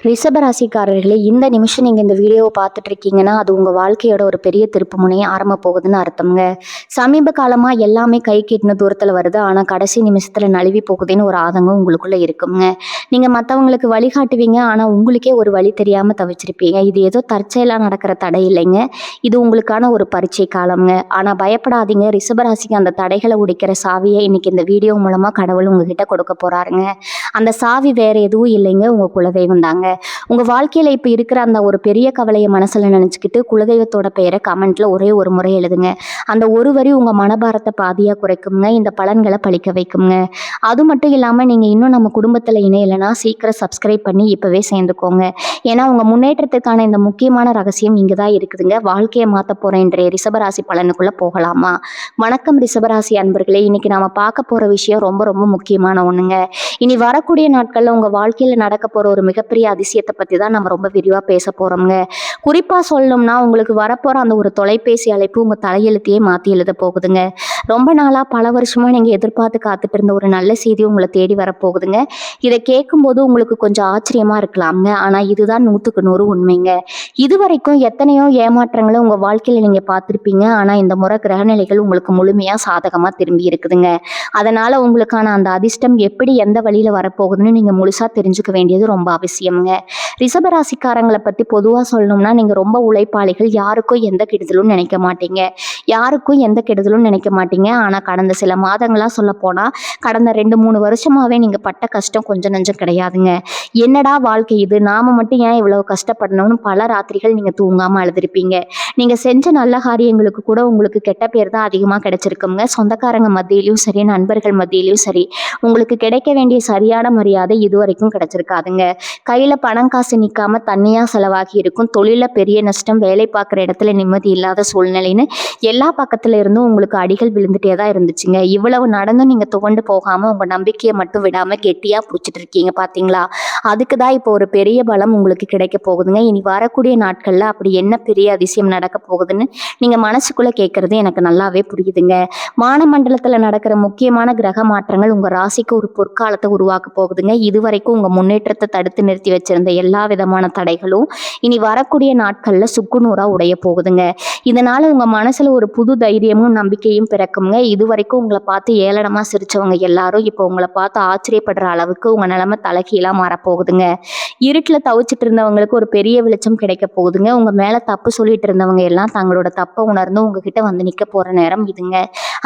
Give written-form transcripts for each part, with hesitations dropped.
ரிஷபராசிக்காரர்களே, இந்த நிமிஷம் நீங்கள் இந்த வீடியோவை பார்த்துட்டு இருக்கீங்கன்னா அது உங்கள் வாழ்க்கையோட ஒரு பெரிய திருப்பு முனையை ஆரம்ப போகுதுன்னு அர்த்தம்ங்க. சமீப காலமாக எல்லாமே கை கெட்டின தூரத்தில் வருது, ஆனால் கடைசி நிமிஷத்தில் நழுவி போகுதுன்னு ஒரு ஆதங்கம் உங்களுக்குள்ளே இருக்குங்க. நீங்கள் மற்றவங்களுக்கு வழிகாட்டுவீங்க, ஆனால் உங்களுக்கே ஒரு வழி தெரியாமல் தவிச்சிருப்பீங்க. இது ஏதோ தற்செயலாக நடக்கிற தடை இல்லைங்க, இது உங்களுக்கான ஒரு பரீட்சை காலம்ங்க. ஆனால் பயப்படாதீங்க, ரிஷபராசிக்கு அந்த தடைகளை உடைக்கிற சாவியை இன்னைக்கு இந்த வீடியோ மூலமாக கடவுள் உங்ககிட்ட கொடுக்க போகிறாருங்க. அந்த சாவி வேற எதுவும் இல்லைங்க, உங்கள் குலதெய்வம் தாங்க. உங்க வாழ்க்கையில இப்ப இருக்கிற அந்த ஒரு பெரிய கவலையை மனசுல நினைச்சுக்கிட்டு குலதெய்வத்தோட பெயரை கமெண்ட்ல ஒரே ஒரு முறை எழுதுங்க. அந்த ஒரு வரி உங்க மனபாரத்தை பாதியா குறைக்குங்க, இந்த பலன்களை பழிக்க வைக்குங்க. அது மட்டும் இல்லாம நீங்க இன்னும் நம்ம குடும்பத்துல இணையலைன்னா சீக்கிரம் சப்ஸ்கிரைப் பண்ணி இப்பவே சேர்ந்துக்கோங்க. ஏன்னா உங்க முன்னேற்றத்துக்கான இந்த முக்கியமான ரகசியம் இங்கதான் இருக்குதுங்க. வாழ்க்கையை மாத்த போற இன்றைய ரிஷபராசி பலனுக்குள்ள போகலாமா? வணக்கம் ரிஷபராசி அன்பர்களே, இன்னைக்கு நாம பார்க்க போற விஷயம் ரொம்ப ரொம்ப முக்கியமான ஒண்ணுங்க. இனி வரக்கூடிய நாட்கள்ல உங்க வாழ்க்கையில நடக்க போற ஒரு மிகப்பெரிய அதிசயத்தை பத்தி தான் நம்ம ரொம்ப விரிவா பேச போறோம்ங்க. குறிப்பா சொல்லணும்னா உங்களுக்கு வரப்போற அந்த ஒரு தொலைபேசி அழைப்பு உங்க தலையெழுத்தையே மாத்தி எழுத போகுதுங்க. ரொம்ப நாளா பல வருஷமா நீங்க எதிர்பார்த்து காத்துட்டு இருந்த ஒரு நல்ல செய்தி உங்களை தேடி வரப்போகுதுங்க. இதை கேட்கும்போது உங்களுக்கு கொஞ்சம் ஆச்சரியமா இருக்கலாம்ங்க, ஆனா இதுதான் 100% உண்மைங்க. இதுவரைக்கும் எத்தனையோ ஏமாற்றங்களை உங்க வாழ்க்கையில நீங்க பார்த்திருப்பீங்க, ஆனா இந்த முறை கிரகநிலைகள் உங்களுக்கு முழுமையா சாதகமா திரும்பி இருக்குதுங்க. அதனால உங்களுக்கான அந்த அதிர்ஷ்டம் எப்படி எந்த வழியில வரப்போகுதுன்னு நீங்க முழுசா தெரிஞ்சுக்க வேண்டியது ரொம்ப அவசியம்ங்க. ரிஷபராசிக்காரங்களை பத்தி பொதுவா சொல்லணும்னா நீங்க ரொம்ப உழைப்பாளிகள், யாருக்கும் எந்த கெடுதலும் நினைக்க மாட்டீங்க, ஆனா கடந்த சில மாதங்களா சொல்ல போனா கடந்த 2-3 வருஷமாவே நீங்க பட்ட கஷ்டம் கொஞ்சம் நஞ்சம் கிடையாதுங்க. என்னடா வாழ்க்கை இது, நாம மட்டும் ஏன் இவ்வளவு கஷ்டப்படணும்னு பல ராத்திரிகள் நீங்க தூங்காம அழுதுருப்பீங்க. நீங்க செஞ்ச நல்ல காரியங்களுக்கு கூட உங்களுக்கு கெட்ட பேர் தான் அதிகமா கிடைச்சிருக்குங்க. சொந்தக்காரங்க மத்தியிலும் சரி, நண்பர்கள் மத்தியிலும் சரி, உங்களுக்கு கிடைக்க வேண்டிய சரியான மரியாதை இதுவரைக்கும் கிடைச்சிருக்காதுங்க. கையில பணம் காசு நிக்காம தண்ணியா செலவாகி இருக்கும், தொழில பெரிய நஷ்டம், வேலை பார்க்குற இடத்துல நிம்மதி இல்லாத சூழ்நிலைன்னு எல்லா பக்கத்துல இருந்தும் உங்களுக்கு அடிகள் விழுந்துட்டே தான் இருந்துச்சுங்க. இவ்வளவு நடந்தும் நீங்க துவண்டு போகாம உங்க நம்பிக்கையை மட்டும் விடாம கெட்டியா பிடிச்சிட்டு இருக்கீங்க பாத்தீங்களா? அதுக்கு தான் இப்போ ஒரு பெரிய பலம் உங்களுக்கு கிடைக்க போகுதுங்க. இனி வரக்கூடிய நாட்கள்ல அப்படி என்ன பெரிய அதிசயம் நடக்க போகுதுன்னு நீங்க மனசுக்குள்ள கேட்கறது எனக்கு நல்லாவே புரியுதுங்க. வானமண்டலத்துல நடக்கிற முக்கியமான கிரக மாற்றங்கள் உங்க ராசிக்கு ஒரு பொற்காலத்தை உருவாக்க போகுதுங்க. இதுவரைக்கும் உங்க முன்னேற்றத்தை தடுத்து நிறுத்தி வச்சிருந்த எல்லா விதமான தடைகளும் இனி வரக்கூடிய நாட்கள்ல சுக்குநூறா உடைய போகுதுங்க. இதனால உங்க மனசுல ஒரு புது தைரியமும் நம்பிக்கையும் பிறக்குங்க. இதுவரைக்கும் உங்களை பார்த்து ஏளனமா சிரிச்சவங்க எல்லாரும் இப்போ உங்களை பார்த்து ஆச்சரியப்படுற அளவுக்கு உங்க நிலைமை தலைகீழா மாறப்போகுதுங்க. இருட்டுல தவிச்சிட்டு இருந்தவங்களுக்கு ஒரு பெரிய வெளிச்சம் கிடைக்க போகுதுங்க. உங்க மேல தப்பு சொல்லிட்டு இருந்தவங்க எல்லாம் தங்களோட தப்பை உணர்ந்து உங்ககிட்ட வந்து நிக்க போற நேரம் இதுங்க.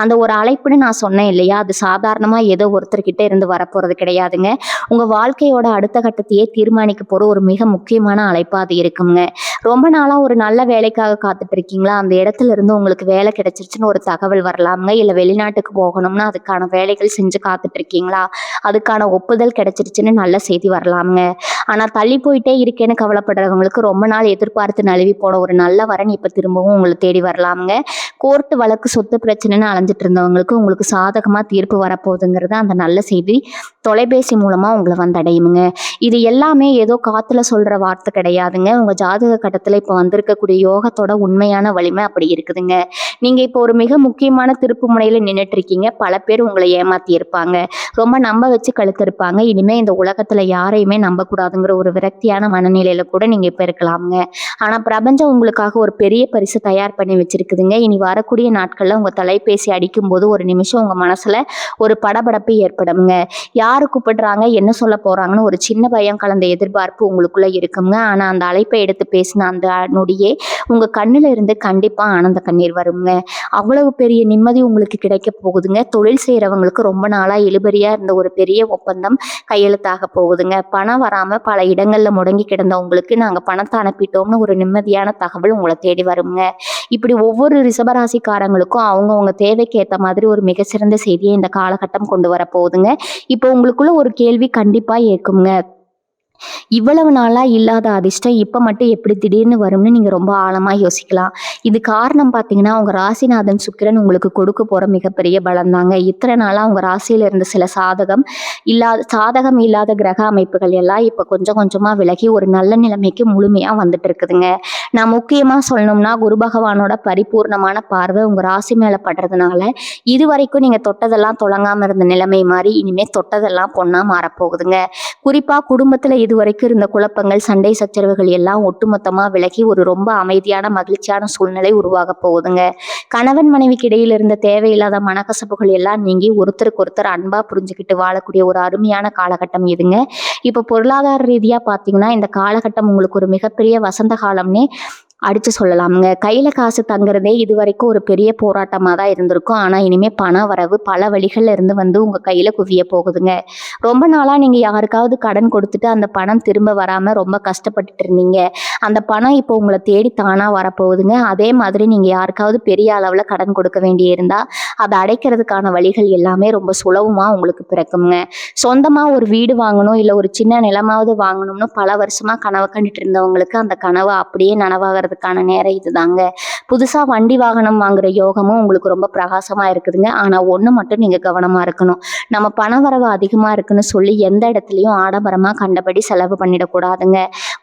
அந்த ஒரு அழைப்புன்னு நான் சொன்னேன் இல்லையா, அது சாதாரணமா ஏதோ ஒருத்தர்கிட்ட இருந்து வரப்போறது கிடையாதுங்க. உங்க வாழ்க்கையோட அடுத்த கட்டத்தையே தீர்மானிக்க போற ஒரு மிக முக்கியமான அழைப்பா அது இருக்குங்க. ரொம்ப நாளா ஒரு நல்ல வேலைக்காக காத்துட்டு இருக்கீங்களா, அந்த இடத்துல இருந்து உங்களுக்கு வேலை கிடைச்சிருச்சுன்னு ஒரு தகவல் வரலாமுங்க. இல்ல வெளிநாட்டுக்கு போகணும்னா அதுக்கான வேலைகள் செஞ்சு காத்துட்டு இருக்கீங்களா, அதுக்கான ஒப்புதல் கிடைச்சிருச்சுன்னு நல்ல செய்தி வரலாமுங்க. ஆனா தள்ளி போயிட்டே இருக்கேன்னு கவலைப்படுறவங்களுக்கு ரொம்ப நாள் எதிர்பார்த்து நழுவி போன ஒரு நல்ல வரன் இப்ப திரும்பவும் உங்களை தேடி வரலாமுங்க. கோர்ட்டு வழக்கு சொத்து பிரச்சனைன்னு அலைஞ்சிட்டு இருந்தவங்களுக்கு உங்களுக்கு சாதகமா தீர்ப்பு வரப்போகுதுங்கிறது அந்த நல்ல செய்தி தொலைபேசி மூலமா உங்களை வந்தடையுங்க. இது எல்லாமே ஏதோ காத்துல சொல்ற வார்த்தை கிடையாதுங்க. உங்க ஜாதக கட்டத்துல இப்ப வந்திருக்கக்கூடிய யோகத்தோட உண்மையான வலிமை அப்படி இருக்குதுங்க. நீங்க இப்போ ஒரு மிக முக்கியமான திருப்பு முனையில நின்றுட்டு இருக்கீங்க. பல பேர் உங்களை ஏமாத்தி இருப்பாங்க, ரொம்ப நம்ப வச்சு கழுத்து இருப்பாங்க. இனிமே இந்த உலகத்துல யாரையுமே நம்பக்கூடாதுங்கிற ஒரு விரக்தியான மனநிலையில கூட நீங்க இப்ப இருக்கலாமுங்க. ஆனா பிரபஞ்சம் உங்களுக்காக ஒரு பெரிய பரிசு தயார் பண்ணி வச்சிருக்குதுங்க. இனி வரக்கூடிய நாட்கள்ல உங்க தொலைபேசி அடிக்கும் போது ஒரு நிமிஷம் உங்க மனசுல ஒரு படபடப்பு ஏற்படுங்க. யாரு கூப்பிடுறாங்க, என்ன சொல்ல போறாங்கன்னு ஒரு சின்ன பயம் கலந்த எதிர்பார்ப்பு உங்களுக்குள்ள இருக்குங்க. ஆனா அந்த அழைப்பை எடுத்து பேசின அந்த நொடியே உங்க கண்ணுல இருந்து கண்டிப்பா ஆனந்த கண்ணீர் வருங்க. அவ்வளவு பெரிய நிம்மதி உங்களுக்கு கிடைக்க போகுதுங்க. தொழில் செய்யறவங்களுக்கு ரொம்ப நாளா இழுபறியா இருந்த ஒரு பெரிய ஒப்பந்தம் கையெழுத்தாக போகுதுங்க. பணம் வராம பல இடங்கள்ல முடங்கி கிடந்த உங்களுக்கு நாங்க பணத்தை அனுப்பிட்டோம்னு ஒரு நிம்மதியான தகவல் உங்களை தேடி வருங்க. இப்படி ஒவ்வொரு ரிஷபராசிக்காரங்களுக்கும் அவங்கவுங்க தேவைக்கு ஏற்ற மாதிரி ஒரு மிகச்சிறந்த செய்தியை இந்த காலகட்டம் கொண்டு வர போகுதுங்க. இப்போ உங்களுக்குள்ள ஒரு கேள்வி கண்டிப்பா இருக்குங்க, இவ்வளவு நாளா இல்லாத அதிர்ஷ்டம் இப்ப மட்டும் எப்படி திடீர்னு வரும்னு நீங்க ரொம்ப ஆழமா யோசிக்கலாம். இது காரணம் பாத்தீங்கன்னா உங்க ராசிநாதன் சுக்கிரன் உங்களுக்கு கொடுக்க போற மிகப்பெரிய பலம் தாங்க. இத்தனை நாளா உங்க ராசியில இருந்த சில சாதகம் இல்லாத கிரக அமைப்புகள் எல்லாம் இப்ப கொஞ்சம் கொஞ்சமா விலகி ஒரு நல்ல நிலைமைக்கு முழுமையா வந்துட்டு இருக்குதுங்க. நான் முக்கியமா சொல்லணும்னா குரு பகவானோட பரிபூர்ணமான பார்வை உங்க ராசி மேல படுறதுனால இது வரைக்கும் நீங்க தொட்டதெல்லாம் தொடங்காம இருந்த நிலைமை மாறி இனிமே தொட்டதெல்லாம் பொண்ணா மாறப்போகுதுங்க. குறிப்பா குடும்பத்துல இது வரைக்கும் இருந்த குழப்பங்கள், சண்டை சச்சரவுகள் எல்லாம் ஒட்டுமொத்தமா விலகி ஒரு ரொம்ப அமைதியான மகிழ்ச்சியான சூழ்நிலை உருவாக போகுதுங்க. கணவன் மனைவிக்கு இடையில இருந்த தேவையில்லாத மனக்கசப்புகள் எல்லாம் நீங்கி ஒருத்தருக்கு ஒருத்தர் அன்பா புரிஞ்சுக்கிட்டு வாழக்கூடிய ஒரு அருமையான காலகட்டம் இதுங்க. இப்ப பொருளாதார ரீதியா பாத்தீங்கன்னா இந்த காலகட்டம் உங்களுக்கு ஒரு மிகப்பெரிய வசந்த காலம்னே அடிச்சு சொல்லலாமுங்க. கையில காசு தங்குறதே இது வரைக்கும் ஒரு பெரிய போராட்டமா தான் இருந்திருக்கும். ஆனா இனிமே பண வரவு பல வழிகள்ல இருந்து வந்து உங்க கையில குவிய போகுதுங்க. ரொம்ப நாளா நீங்க யாருக்காவது கடன் கொடுத்துட்டு அந்த பணம் திரும்ப வராம ரொம்ப கஷ்டப்பட்டுட்டு இருந்தீங்க. அந்த பணம் இப்போ உங்களை தேடி தானா வரப்போகுதுங்க. அதே மாதிரி நீங்க யாருக்காவது பெரிய அளவுல கடன் கொடுக்க வேண்டி இருந்தா அதை அடைக்கிறதுக்கான வழிகள் எல்லாமே ரொம்ப சுலபமா உங்களுக்கு பிறக்குங்க. சொந்தமா ஒரு வீடு வாங்கணும் இல்ல ஒரு சின்ன நிலமாவது வாங்கணும்னு பல வருஷமா கனவு கண்டுட்டு இருந்தவங்களுக்கு அந்த கனவு அப்படியே நனவாகிறது நேரம் இதுதாங்க. புதுசா வண்டி வாகனம் வாங்குற யோகமும் உங்களுக்கு ரொம்ப பிரகாசமா இருக்குதுங்க. ஆனா ஒண்ணு மட்டும் நீங்க கவனமா இருக்கணும். நம்ம பண வரவு அதிகமா இருக்குன்னு சொல்லி எந்த இடத்துலயும் ஆடம்பரமா கண்டபடி செலவு பண்ணிடக்கூடாதுங்க.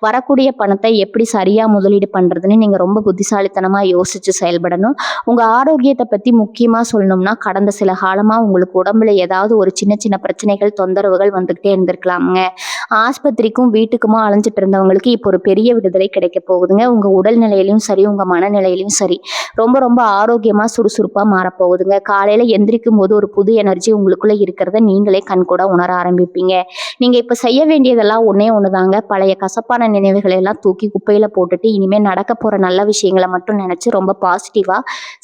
வரக்கூடிய பணத்தை எப்படி சரியா முதலீடு பண்றதுன்னு நீங்க ரொம்ப புத்திசாலித்தனமா யோசிச்சு செயல்படணும். உங்க ஆரோக்கியத்தை பத்தி முக்கியமா சொல்லணும்னா கடந்த சில காலமா உங்களுக்கு உடம்புல ஏதாவது ஒரு சின்ன சின்ன பிரச்சனைகள் தொந்தரவுகள் வந்துகிட்டே இருந்திருக்கலாமுங்க. ஆஸ்பத்திரிக்கும் வீட்டுக்குமா அலைஞ்சிட்டு இருந்தவங்களுக்கு இப்போ ஒரு பெரிய விடுதலை கிடைக்க போகுதுங்க. உங்க உடல் நிலையிலும் சரி உங்க மனநிலையிலும் சரி ரொம்ப ரொம்ப ஆரோக்கியமா சுறுசுறுப்பா மாறப்போகுதுங்க. காலையில எந்திரிக்கும் போது ஒரு புது எனர்ஜி உங்களுக்குள்ள இருக்கிறத நீங்களே கண்கூட உணர ஆரம்பிப்பீங்க. நீங்க இப்ப செய்ய வேண்டியதெல்லாம் ஒன்னே ஒண்ணுதாங்க. பழைய கசப்பான நினைவுகளை எல்லாம் தூக்கி குப்பையில போட்டுட்டு இனிமே நடக்க போற நல்ல விஷயங்களை மட்டும் நினைச்சு ரொம்ப பாசிட்டிவா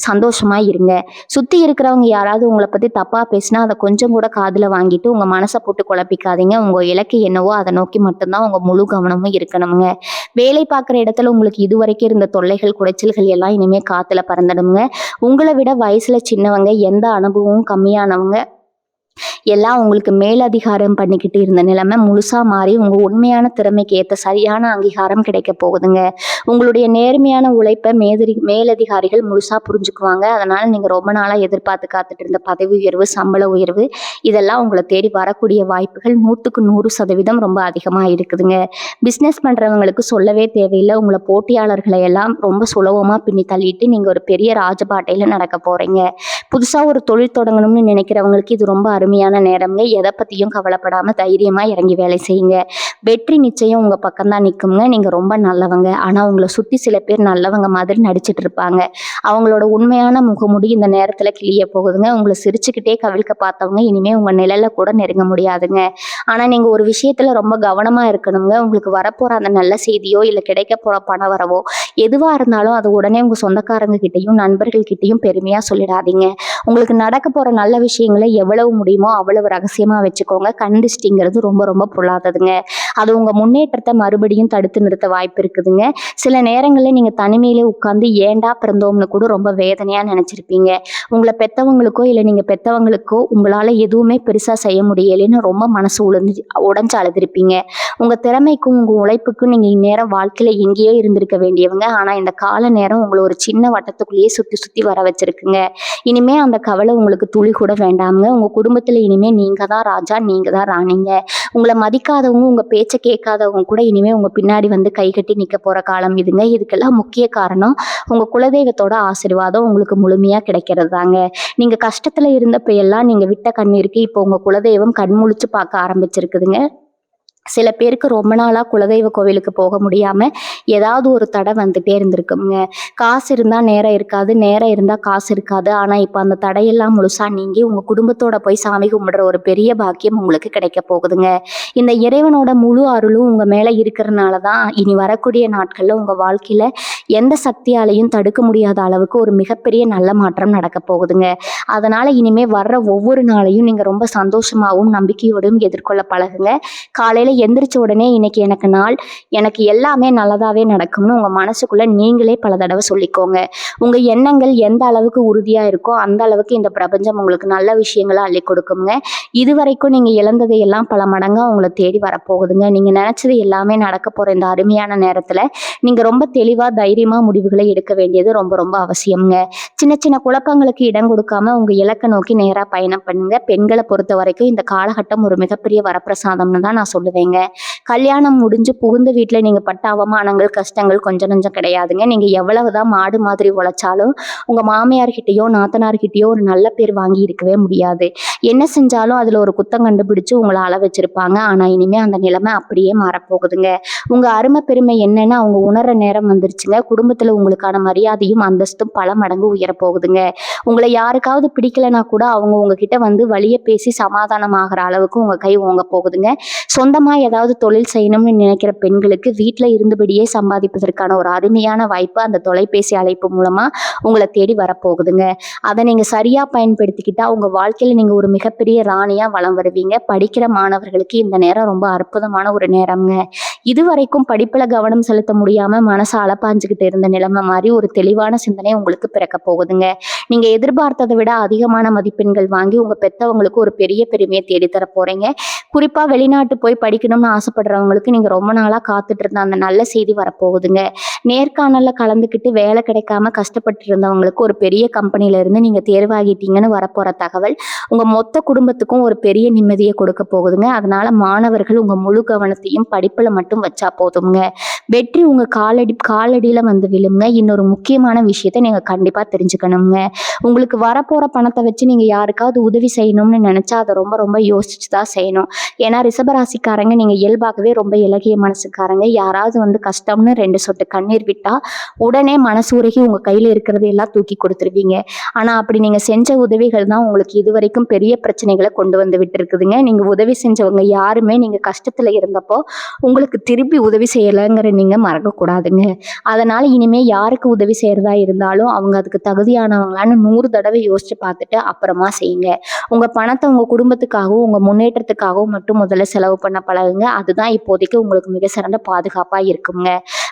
சந்தோஷமா இருங்க. சுத்தி இருக்கிறவங்க யாராவது உங்களை பத்தி தப்பா பேசினா அதை கொஞ்சம் கூட காதுல வாங்கிட்டு உங்க மனசை போட்டு குழப்பிக்காதீங்க. உங்க இலக்கு என்னவோ அதை நோக்கி மட்டும்தான் உங்க முழு கவனமும் இருக்கணுங்க. வேலை பார்க்குற இடத்துல உங்களுக்கு இது வரைக்கும் இருந்த தொல்லைகள் குடைச்சல்கள் எல்லாம் இனிமே காத்துல பறந்துடுங்க. உங்களை விட வயசுல சின்னவங்க, எந்த அனுபவமும் கம்மியானவங்க எல்லாம் உங்களுக்கு மேலதிகாரம் பண்ணிக்கிட்டு இருந்த நிலைமை முழுசா மாறி உங்க உண்மையான திறமைக்கு ஏற்ற சரியான அங்கீகாரம் கிடைக்க போகுதுங்க. உங்களுடைய நேர்மையான உழைப்பை மேலதிகாரிகள் முழுசா புரிஞ்சுக்குவாங்க. அதனால நீங்க ரொம்ப நாளா எதிர்பார்த்து காத்துட்டு இருந்த பதவி உயர்வு, சம்பள உயர்வு இதெல்லாம் உங்களை தேடி வரக்கூடிய வாய்ப்புகள் 100% ரொம்ப அதிகமா இருக்குதுங்க. பிசினஸ் பண்றவங்களுக்கு சொல்லவே தேவையில்லை. உங்களை போட்டியாளர்களை எல்லாம் ரொம்ப சுலபமா பின்னி தள்ளிட்டு நீங்க ஒரு பெரிய ராஜபாட்டையில நடக்க போறீங்க. புதுசா ஒரு தொழில் தொடங்கணும்னு நினைக்கிறவங்களுக்கு இது ரொம்ப அருமையான நேரம்ங்க. எதை பத்தியும் கவலைப்படாம தைரியமா இறங்கி வேலை செய்யுங்க. வெற்றி நிச்சயம் உங்க பக்கம் தான் நிற்குங்க. நீங்க ரொம்ப நல்லவங்க. ஆனா உங்களை சுத்தி சில பேர் நல்லவங்க மாதிரி நடிச்சிட்டு இருப்பாங்க. அவங்களோட உண்மையான முகமுடி இந்த நேரத்துல கிளிய போகுதுங்க. உங்களை சிரிச்சுக்கிட்டே கவிழ்க்க பார்த்தவங்க இனிமே உங்க நிழல கூட நெருங்க முடியாதுங்க. ஆனா நீங்க ஒரு விஷயத்துல ரொம்ப கவனமா இருக்கணுங்க. உங்களுக்கு வரப்போற அந்த நல்ல செய்தியோ இல்ல கிடைக்க போற பண வரவோ எதுவா இருந்தாலும் அது உடனே உங்க சொந்தக்காரங்க கிட்டையும் நண்பர்கள் கிட்டையும் பெருமையா சொல்லிடாதீங்க. உங்களுக்கு நடக்க போற நல்ல விஷயங்களை எவ்வளவு முடியுமோ அவ்வளவு ரகசியமா வச்சுக்கோங்க. கண்டிஸ்டிங்கிறது ரொம்ப ரொம்ப பொல்லாததுங்க. அது உங்க முன்னேற்றத்தை மறுபடியும் தடுத்து நிறுத்த வாய்ப்பு இருக்குதுங்க. சில நேரங்கள்ல நீங்க தனிமையிலே உட்கார்ந்து ஏண்டா பிறந்தோம்னு கூட ரொம்ப வேதனையா நினைச்சிருப்பீங்க. உங்களை பெத்தவங்களுக்கோ இல்ல நீங்க பெத்தவங்களுக்கோ உங்களால எதுவுமே பெருசா செய்ய முடியலைன்னு ரொம்ப மனசு உடைஞ்சு அழுதுருப்பீங்க. உங்க திறமைக்கும் உங்க உழைப்புக்கும் நீங்க இந்நேரம் வாழ்க்கையில எங்கேயோ இருந்திருக்க வேண்டியவங்க. ஆனா இந்த கால நேரம் உங்களை ஒரு சின்ன வட்டத்துக்குள்ளேயே சுத்தி சுத்தி வர வச்சிருக்குங்க. இனிமே அந்த கவலை உங்களுக்கு துளி கூட வேண்டாமுங்க. உங்க குடும்பத்துல இனிமே நீங்க தான் ராஜா, நீங்க தான் ராணிங்க. உங்களை மதிக்காதவங்க, உங்க பேச்ச கேட்காதவங்க கூட இனிமே உங்க பின்னாடி வந்து கை கட்டி நிக்க போற காலம் இதுங்க. இதுக்கெல்லாம் முக்கிய காரணம் உங்க குலதெய்வத்தோட ஆசீர்வாதம் உங்களுக்கு முழுமையா கிடைக்கிறது தாங்க. நீங்க கஷ்டத்துல இருந்தப்ப எல்லாம் நீங்க விட்ட கண்ணீருக்கு இப்போ உங்க குலதெய்வம் கண்முழிச்சு பார்க்க ஆரம்பிச்சிருக்குதுங்க. சில பேருக்கு ரொம்ப நாளா குலதெய்வ கோவிலுக்கு போக முடியாம ஏதாவது ஒரு தடை வந்துட்டே இருந்திருக்குங்க. காசு இருந்தா நேரம் இருக்காது, நேரம் இருந்தா காசு இருக்காது. ஆனா இப்ப அந்த தடையெல்லாம் முழுசா நீங்கி உங்க குடும்பத்தோட போய் சாமி கும்பிடுற ஒரு பெரிய பாக்கியம் உங்களுக்கு கிடைக்க போகுதுங்க. இந்த இறைவனோட முழு அருளும் உங்க மேல இருக்கிறதுனாலதான் இனி வரக்கூடிய நாட்கள்ல உங்க வாழ்க்கையில எந்த சக்தியாலையும் தடுக்க முடியாத அளவுக்கு ஒரு மிகப்பெரிய நல்ல மாற்றம் நடக்க போகுதுங்க. அதனால இனிமே வர்ற ஒவ்வொரு நாளையும் நீங்க ரொம்ப சந்தோஷமாவும் நம்பிக்கையோடும் எதிர்கொள்ள பழகுங்க. காலையில எந்திரிச்ச உடனே இன்னைக்கு எனக்கு நாள், எனக்கு எல்லாமே நல்லதாவே நடக்கும்னு உங்க மனசுக்குள்ள நீங்களே பல தடவை சொல்லிக்கோங்க. உங்க எண்ணங்கள் எந்த அளவுக்கு உறுதியா இருக்கோ அந்த அளவுக்கு இந்த பிரபஞ்சம் உங்களுக்கு நல்ல விஷயங்களை அள்ளி கொடுக்குங்க. இதுவரைக்கும் நீங்க இழந்ததை எல்லாம் பல மடங்கா உங்களை தேடி வரப்போகுதுங்க. நீங்க நினைச்சது எல்லாமே நடக்க போற இந்த அருமையான நேரத்துல நீங்க ரொம்ப தெளிவா தைரியமா முடிவுகளை எடுக்க வேண்டியது ரொம்ப ரொம்ப அவசியம்ங்க. சின்ன சின்ன குழப்பங்களுக்கு இடம் கொடுக்காம உங்க இலக்கை நோக்கி நேரா பயணம் பண்ணுங்க. பெண்களை பொறுத்த வரைக்கும் இந்த காலகட்டம் ஒரு மிகப்பெரிய வரப்பிரசாதம்னு தான் நான் சொல்லுவேன். சொல்றேங்க. கல்யாணம் முடிஞ்சு புகுந்த வீட்டுல நீங்க பட்ட அவமானங்கள், கஷ்டங்கள் கொஞ்சம் நஞ்சம் கிடையாதுங்க. நீங்க எவ்வளவுதான் மாடு மாதிரி உழைச்சாலும் உங்க மாமியார்கிட்டயோ நாத்தனார்கிட்டயோ ஒரு நல்ல பேர் வாங்கி இருக்கவே முடியாது. என்ன செஞ்சாலும் அதுல ஒரு குத்தம் கண்டுபிடிச்சு உங்களை அள வச்சிருப்பாங்க. ஆனா இனிமே அந்த நிலைமை அப்படியே மாறப்போகுதுங்க. உங்க அருமை பெருமை என்னன்னு அவங்க உணர்ற நேரம் வந்துருச்சுங்க. குடும்பத்துல உங்களுக்கான மரியாதையும் அந்தஸ்தும் பல மடங்கு உயரப்போகுதுங்க. உங்களை யாருக்காவது பிடிக்கலனா கூட அவங்க உங்ககிட்ட வந்து வழிய பேசி சமாதானம் ஆகிற அளவுக்கு உங்க கை ஓங்க போகுதுங்க. சொந்தமா ஏதாவது தொழில் செய்யணும்னு நினைக்கிற பெண்களுக்கு வீட்டுல இருந்தபடியே சம்பாதிப்பதற்கான ஒரு அருமையான வாய்ப்பு அந்த தொலைபேசி அழைப்பு மூலமா உங்களை தேடி வரப்போகுதுங்க. அதை நீங்க சரியா பயன்படுத்திக்கிட்டா உங்க வாழ்க்கையில நீங்க ஒரு மிகப்பெரிய ராணியா வலம் வருவீங்க. படிக்கிற மாணவர்களுக்கு இந்த நேரம் ரொம்ப அற்புதமான ஒரு நேரம்ங்க. இதுவரைக்கும் படிப்புல கவனம் செலுத்த முடியாம மனசை அலப்பாஞ்சுக்கிட்டு இருந்த நிலைமை மாதிரி ஒரு தெளிவான சிந்தனை உங்களுக்கு பிறக்க போகுதுங்க. நீங்க எதிர்பார்த்ததை விட அதிகமான மதிப்பெண்கள் வாங்கி உங்க பெத்தவங்களுக்கு ஒரு பெரிய பெருமையை தேடித்தர போறீங்க. குறிப்பா வெளிநாட்டு போய் படிக்கணும்னு ஆசைப்படுறவங்களுக்கு நீங்க ரொம்ப நாளா காத்துட்டு இருந்த அந்த நல்ல செய்தி வரப்போகுதுங்க. நேர்காணல்ல கலந்துக்கிட்டு வேலை கிடைக்காம கஷ்டப்பட்டு இருந்தவங்களுக்கு ஒரு பெரிய கம்பெனில இருந்து நீங்க தேர்வாகிட்டீங்கன்னு வரப்போற தகவல் உங்க மொத்த குடும்பத்துக்கும் ஒரு பெரிய நிம்மதியை கொடுக்க போகுதுங்க. அதனால மாணவர்கள் உங்க முழு கவனத்தையும் படிப்புல மட்டும் வச்சா போதுங்க. வெற்றி உங்க காலடியில வந்து விழுங்க. இன்னொரு முக்கியமான விஷயத்த நீங்க கண்டிப்பா தெரிஞ்சுக்கணுங்க. உங்களுக்கு வரப்போற பணத்தை வச்சு நீங்க யாருக்காவது உதவி செய்யணும்னு நினைச்சா அதை ரொம்ப ரொம்ப யோசிச்சுதான் செய்யணும். ஏன்னா ரிஷபராசிக்காரங்க நீங்க இயல்பாகவே ரொம்ப இலகிய மனசுக்காரங்க. யாராவது வந்து கஷ்டம்னு 2 சொட்டு கண்ணீர் விட்டா உடனே மனசு உருகி உங்க கையில இருக்கிறது எல்லாம் தூக்கி கொடுத்துருவீங்க. ஆனா அப்படி நீங்க செஞ்ச உதவிகள் தான் உங்களுக்கு இதுவரைக்கும் பெரிய பிரச்சனைகளை கொண்டு வந்து விட்டு இருக்குதுங்க. நீங்க உதவி செஞ்சவங்க யாருமே நீங்க கஷ்டத்துல இருந்தப்போ உங்களுக்கு திருப்பி உதவி செய்யலைங்கிற நீங்க மறக்கக்கூடாதுங்க. அதனால இனிமே யாருக்கு உதவி செய்யறதா இருந்தாலும் அவங்க அதுக்கு தகுதியானவங்களான்னு 100 தடவை யோசிச்சு பார்த்துட்டு அப்புறமா செய்யுங்க. உங்க பணத்தை உங்க குடும்பத்துக்காகவும் உங்க முன்னேற்றத்துக்காகவும் மட்டும் முதல்ல செலவு பண்ண பழகுங்க. அதுதான் இப்போதைக்கு உங்களுக்கு மிக சிறந்த பாதுகாப்பா இருக்குங்க.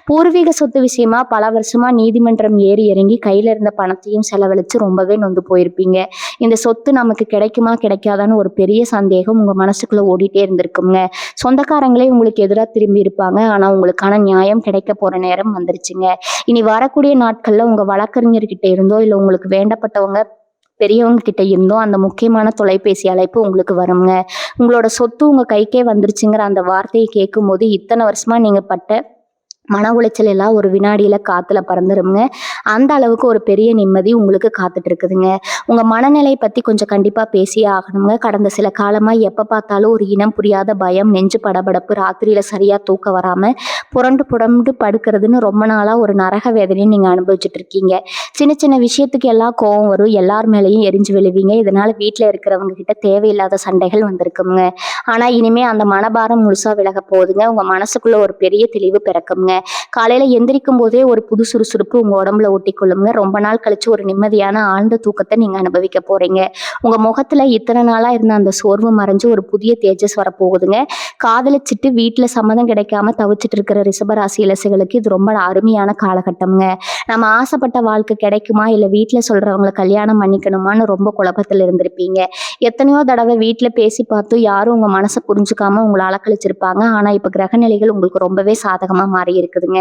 பூர்வீக சொத்து விஷயமா பல வருஷமா நீதிமன்றம் ஏறி இறங்கி கையில இருந்த பணத்தையும் செலவழிச்சு ரொம்பவே நொந்து போயிருப்பீங்க. இந்த சொத்து நமக்கு கிடைக்குமா கிடைக்காதான்னு ஒரு பெரிய சந்தேகம் உங்க மனசுக்குள்ள ஓடிட்டே இருந்திருக்குங்க. சொந்தக்காரங்களே உங்களுக்கு எதிராக திரும்பி இருப்பாங்க. ஆனா உங்களுக்கான நியாயம் கிடைக்க போற நேரம் வந்துருச்சுங்க. இனி வரக்கூடிய நாட்கள்ல உங்க வழக்கறிஞர்கிட்ட இருந்தோ இல்ல உங்களுக்கு வேண்டப்பட்டவங்க பெரியவங்க கிட்ட இருந்தோ அந்த முக்கியமான தொலைபேசி அழைப்பு உங்களுக்கு வருங்க. உங்களோட சொத்து உங்க கைக்கே வந்துருச்சுங்கிற அந்த வார்த்தையை கேட்கும் போது இத்தனை வருஷமா நீங்க பட்ட மன உளைச்சல் எல்லாம் ஒரு வினாடியில காத்துல பறந்துருங்க. அந்த அளவுக்கு ஒரு பெரிய நிம்மதி உங்களுக்கு காத்துட்டு இருக்குதுங்க. உங்க மனநிலை பத்தி கொஞ்சம் கண்டிப்பா பேசியே ஆகணுங்க. கடந்த சில காலமா எப்ப பார்த்தாலும் ஒரு இனம் புரியாத பயம், நெஞ்சு படபடப்பு, ராத்திரியில சரியா தூக்கம் வராம புரண்டு புரண்டு படுக்கிறதுன்னு ரொம்ப நாளா ஒரு நரக வேதனையை நீங்க அனுபவிச்சுட்டு இருக்கீங்க. சின்ன சின்ன விஷயத்துக்கு எல்லாம் கோவம் வரும். எல்லார் மேலேயும் எரிஞ்சு விழுவீங்க. இதனால வீட்டுல இருக்கிறவங்க கிட்ட தேவையில்லாத சண்டைகள் வந்திருக்குங்க. ஆனா இனிமே அந்த மனபாரம் முழுசா விலக போகுதுங்க. உங்க மனசுக்குள்ள ஒரு பெரிய தெளிவு பிறக்குங்க. காலையில எந்திரிக்கும் போதே ஒரு புது சுறுசுறுப்பு உங்க உடம்புல ஒட்டிக்கொள்ளுங்க. ரொம்ப நாள் கழிச்சு ஒரு நிம்மதியான ஆழ்ந்த தூக்கத்தை நீங்க அனுபவிக்க போறீங்க. உங்க முகத்துல இத்தனை நாளா இருந்த அந்த சோர்வு மறைஞ்சு ஒரு புதிய தேஜஸ் வரப்போகுதுங்க. காதலிச்சிட்டு வீட்டுல சம்மதம் கிடைக்காம தவிச்சிட்டு இருக்கிற ரிஷபராசி இலசுகளுக்கு இது ரொம்ப அருமையான காலகட்டம்ங்க. நம்ம ஆசைப்பட்ட வாழ்க்கை கிடைக்குமா இல்ல வீட்டுல சொல்றவங்களை கல்யாணம் பண்ணிக்கணுமான்னு ரொம்ப குழப்பத்துல இருந்திருப்பீங்க. எத்தனையோ தடவை வீட்டுல பேசி பார்த்து யாரும் உங்க மனசை புரிஞ்சுக்காம உங்களை அலக்கழிச்சிருப்பாங்க. ஆனா இப்ப கிரகநிலைகள் உங்களுக்கு ரொம்பவே சாதகமா மாறி இருக்குதுங்க.